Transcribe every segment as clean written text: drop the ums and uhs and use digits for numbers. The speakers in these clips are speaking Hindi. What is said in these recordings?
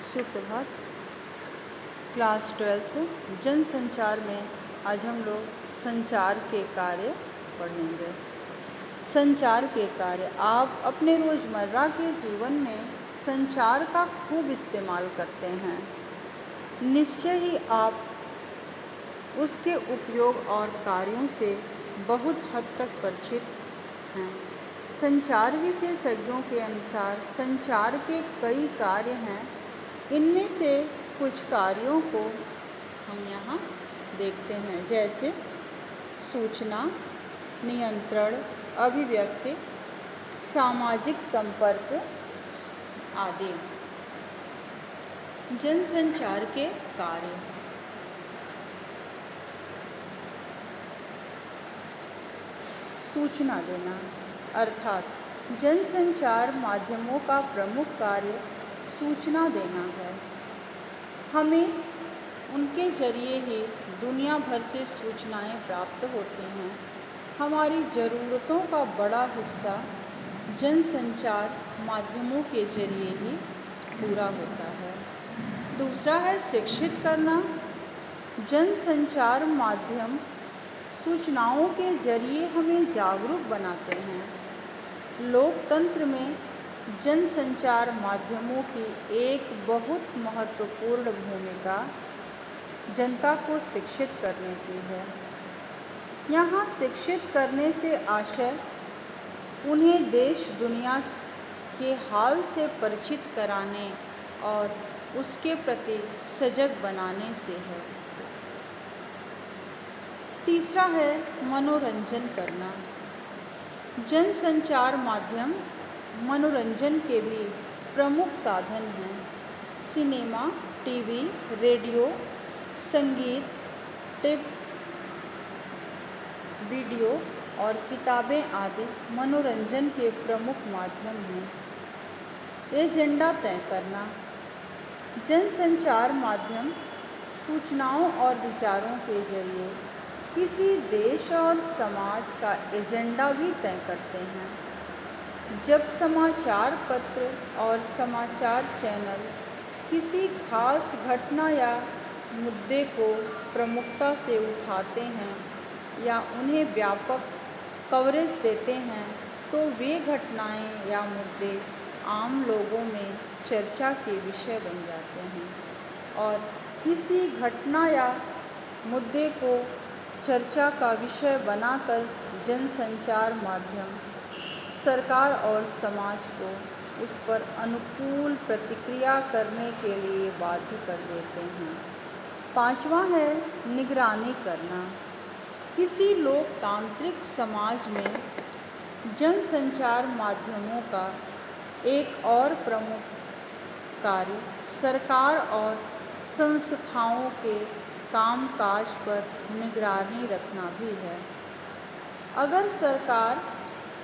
सुप्रभात। क्लास 12th जनसंचार में आज हम लोग संचार के कार्य पढ़ेंगे। संचार के कार्य, आप अपने रोज़मर्रा के जीवन में संचार का खूब इस्तेमाल करते हैं। निश्चय ही आप उसके उपयोग और कार्यों से बहुत हद तक परिचित हैं। संचार विशेषज्ञों के अनुसार संचार के कई कार्य हैं। इनमें से कुछ कार्यों को हम यहाँ देखते हैं, जैसे सूचना, नियंत्रण, अभिव्यक्ति, सामाजिक संपर्क आदि। जनसंचार के कार्य। सूचना देना, अर्थात जनसंचार माध्यमों का प्रमुख कार्य सूचना देना है। हमें उनके ज़रिए ही दुनिया भर से सूचनाएं प्राप्त होती हैं। हमारी ज़रूरतों का बड़ा हिस्सा जनसंचार माध्यमों के ज़रिए ही पूरा होता है। दूसरा है शिक्षित करना। जनसंचार माध्यम सूचनाओं के ज़रिए हमें जागरूक बनाते हैं। लोकतंत्र में जनसंचार माध्यमों की एक बहुत महत्वपूर्ण भूमिका जनता को शिक्षित करने की है। यहाँ शिक्षित करने से आशय उन्हें देश दुनिया के हाल से परिचित कराने और उसके प्रति सजग बनाने से है। तीसरा है मनोरंजन करना। जनसंचार माध्यम मनोरंजन के भी प्रमुख साधन हैं। सिनेमा, टीवी, रेडियो, संगीत, टिप, वीडियो और किताबें आदि मनोरंजन के प्रमुख माध्यम हैं। एजेंडा तय करना। जनसंचार माध्यम सूचनाओं और विचारों के जरिए किसी देश और समाज का एजेंडा भी तय करते हैं। जब समाचार पत्र और समाचार चैनल किसी खास घटना या मुद्दे को प्रमुखता से उठाते हैं या उन्हें व्यापक कवरेज देते हैं, तो वे घटनाएं या मुद्दे आम लोगों में चर्चा के विषय बन जाते हैं और किसी घटना या मुद्दे को चर्चा का विषय बनाकर जनसंचार माध्यम सरकार और समाज को उस पर अनुकूल प्रतिक्रिया करने के लिए बाध्य कर देते हैं। पांचवा है निगरानी करना। किसी लोकतांत्रिक समाज में जनसंचार माध्यमों का एक और प्रमुख कार्य सरकार और संस्थाओं के कामकाज पर निगरानी रखना भी है। अगर सरकार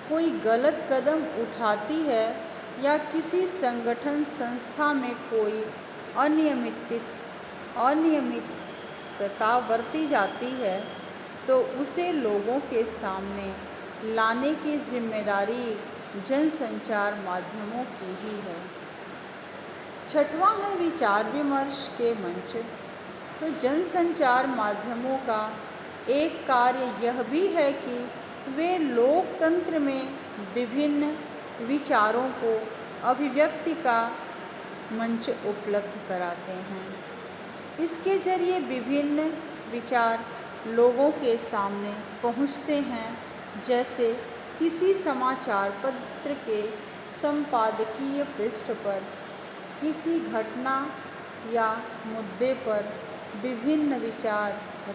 कोई गलत कदम उठाती है या किसी संगठन संस्था में कोई अनियमितता बरती जाती है, तो उसे लोगों के सामने लाने की जिम्मेदारी जनसंचार माध्यमों की ही है। छठवां है विचार विमर्श के मंच। तो जनसंचार माध्यमों का एक कार्य यह भी है कि वे लोकतंत्र में विभिन्न विचारों को अभिव्यक्ति का मंच उपलब्ध कराते हैं। इसके जरिए विभिन्न विचार लोगों के सामने पहुंचते हैं, जैसे किसी समाचार पत्र के संपादकीय पृष्ठ पर किसी घटना या मुद्दे पर विभिन्न विचार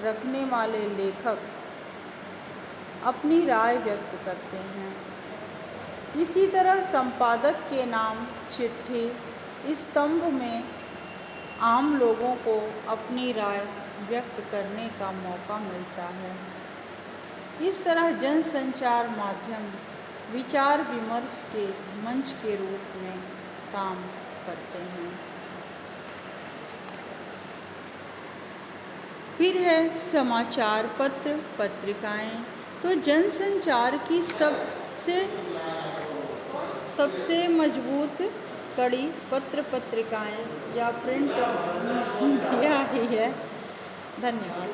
रखने वाले लेखक अपनी राय व्यक्त करते हैं। इसी तरह संपादक के नाम चिट्ठी स्तंभ में आम लोगों को अपनी राय व्यक्त करने का मौका मिलता है। इस तरह जनसंचार माध्यम विचार विमर्श के मंच के रूप में काम करते हैं। फिर है समाचार पत्र, पत्रिकाएं। तो जनसंचार की सबसे मजबूत कड़ी पत्र पत्रिकाएं या प्रिंट मीडिया ही है। धन्यवाद।